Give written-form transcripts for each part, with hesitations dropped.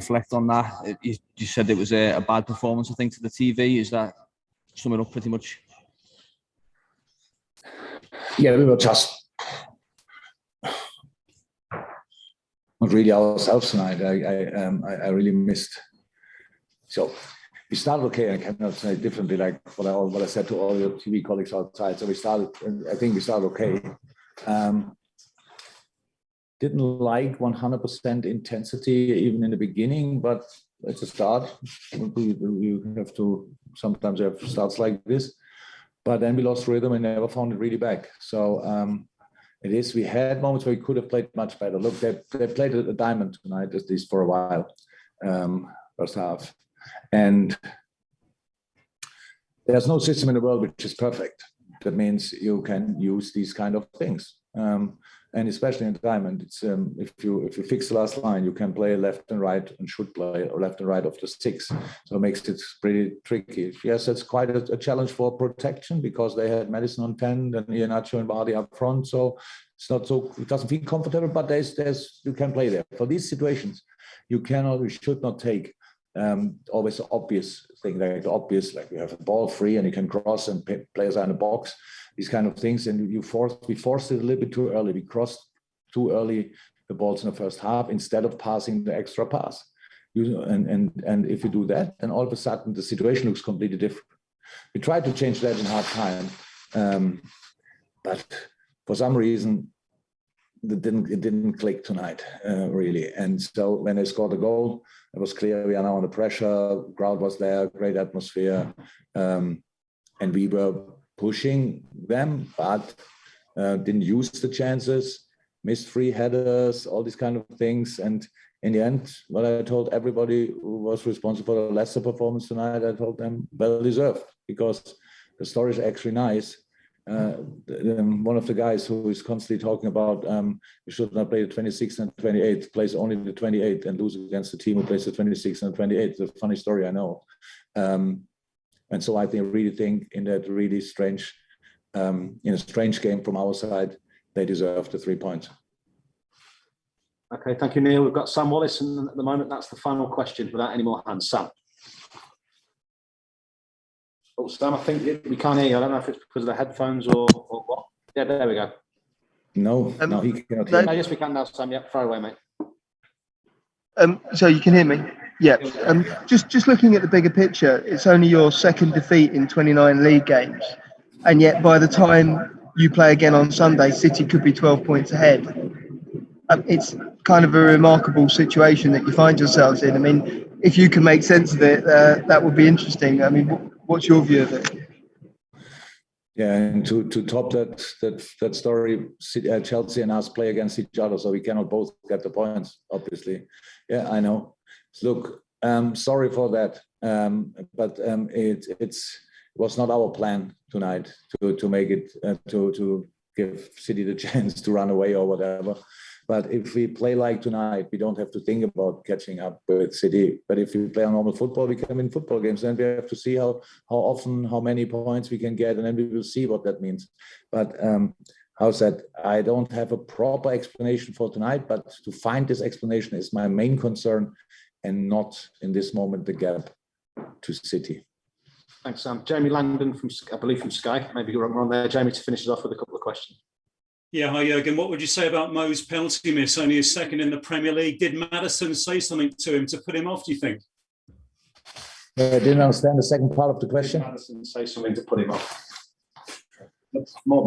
reflect on that. You said it was a bad performance, I think, to the TV. Is that summing up pretty much? Yeah, we were just not really ourselves tonight. I really missed. So we started okay. I cannot say differently, like what I said to all your TV colleagues outside. So I think we started okay. Didn't like 100% intensity even in the beginning, but it's a start. You have to, sometimes you have starts like this. But then we lost rhythm and never found it really back. So it is, we had moments where we could have played much better. Look, they played a diamond tonight, at least for a while, first half. And there's no system in the world which is perfect. That means you can use these kind of things. And especially in diamond, it's if you fix the last line, you can play left and right and should play left and right of the six. So it makes it pretty tricky. Yes, it's quite a challenge for protection because they had Maddison on 10 and Iheanacho and Vardy up front. So it's not so, it doesn't feel comfortable, but there's you can play there. For these situations, you should not take always the obvious thing, like you have a ball free and you can cross and players are in the box. These kind of things, and we forced it a little bit too early. We crossed too early the balls in the first half instead of passing the extra pass. And if you do that, then all of a sudden the situation looks completely different. We tried to change that in half time, but for some reason it didn't click tonight really. And so when they scored the goal, it was clear we are now under pressure. Crowd was there, great atmosphere, and we were pushing them, but didn't use the chances, missed free headers, all these kind of things. And in the end, what I told everybody who was responsible for the Leicester performance tonight, I told them, well deserved, because the story is actually nice. One of the guys who is constantly talking about you should not play the 26th and 28th, plays only the 28th and lose against the team who plays the 26th and 28th. It's a funny story, I know. And so I really think in that really strange, in a strange game from our side, they deserve the 3 points. Okay, thank you, Neil. We've got Sam Wallace, and at the moment, that's the final question without any more hands. Sam. Oh, Sam, I think we can't hear you. I don't know if it's because of the headphones or what. Yeah, there we go. No, he cannot hear. No, yes, we can now, Sam. Yeah, far away, mate. So you can hear me? Yeah. Just looking at the bigger picture, it's only your second defeat in 29 league games, and yet by the time you play again on Sunday, City could be 12 points ahead. It's kind of a remarkable situation that you find yourselves in. I mean, if you can make sense of it, that would be interesting. I mean, what's your view of it? Yeah, and to top that story, Chelsea and us play against each other, so we cannot both get the points, obviously. Yeah, I know. Look, sorry for that, but it was not our plan tonight to make it to give City the chance to run away or whatever. But if we play like tonight, we don't have to think about catching up with City. But if we play on normal football, we can win football games. Then we have to see how often, how many points we can get, and then we will see what that means. But how's that? I don't have a proper explanation for tonight, but to find this explanation is my main concern, and not in this moment the gap to City. Thanks, Sam. Jamie Langdon from Sky. Maybe you're on there, Jamie, to finish it off with a couple of questions. Yeah, hi Jurgen. What would you say about Mo's penalty miss, only his second in the Premier League? Did Maddison say something to him to put him off, do you think? I didn't understand the second part of the question. Did Maddison say something to put him off?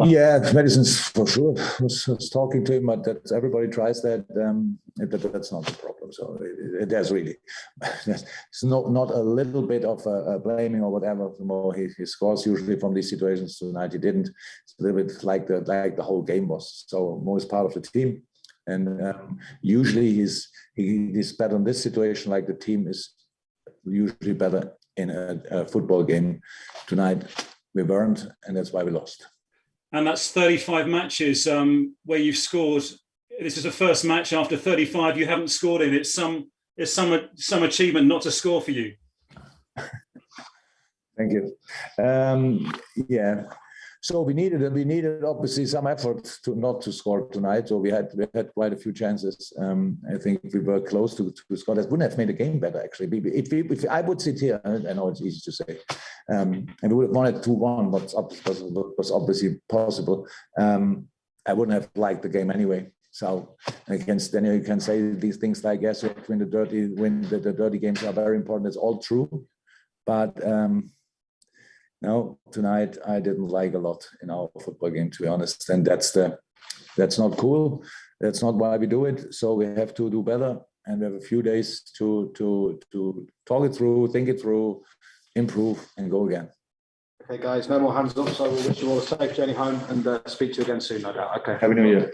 Yeah, Maddison's for sure was talking to him, but everybody tries that. That's not the problem. So there's really, it's not a little bit of a blaming or whatever. The more he scores usually from these situations. Tonight he didn't. It's a little bit like the whole game was. So Mo is part of the team, and usually he's better in this situation. Like the team is usually better in a football game. Tonight we weren't, and that's why we lost. And that's 35 matches where you've scored. This is the first match after 35 you haven't scored in. It's some achievement not to score for you. Thank you. Yeah. So we needed obviously some effort to not to score tonight. So we had quite a few chances. I think we were close to score. That wouldn't have made the game better actually. If I would sit here, I know it's easy to say, and we would have won it 2-1, but was obviously possible. I wouldn't have liked the game anyway. So then you can say these things like, yes, when the dirty games are very important. It's all true, but. No, tonight I didn't like a lot in our football game, to be honest, and that's not cool. That's not why we do it. So we have to do better, and we have a few days to talk it through, think it through, improve, and go again. Okay, guys, no more hands up. So we'll wish you all a safe journey home and speak to you again soon, no doubt. Okay. Happy New Year.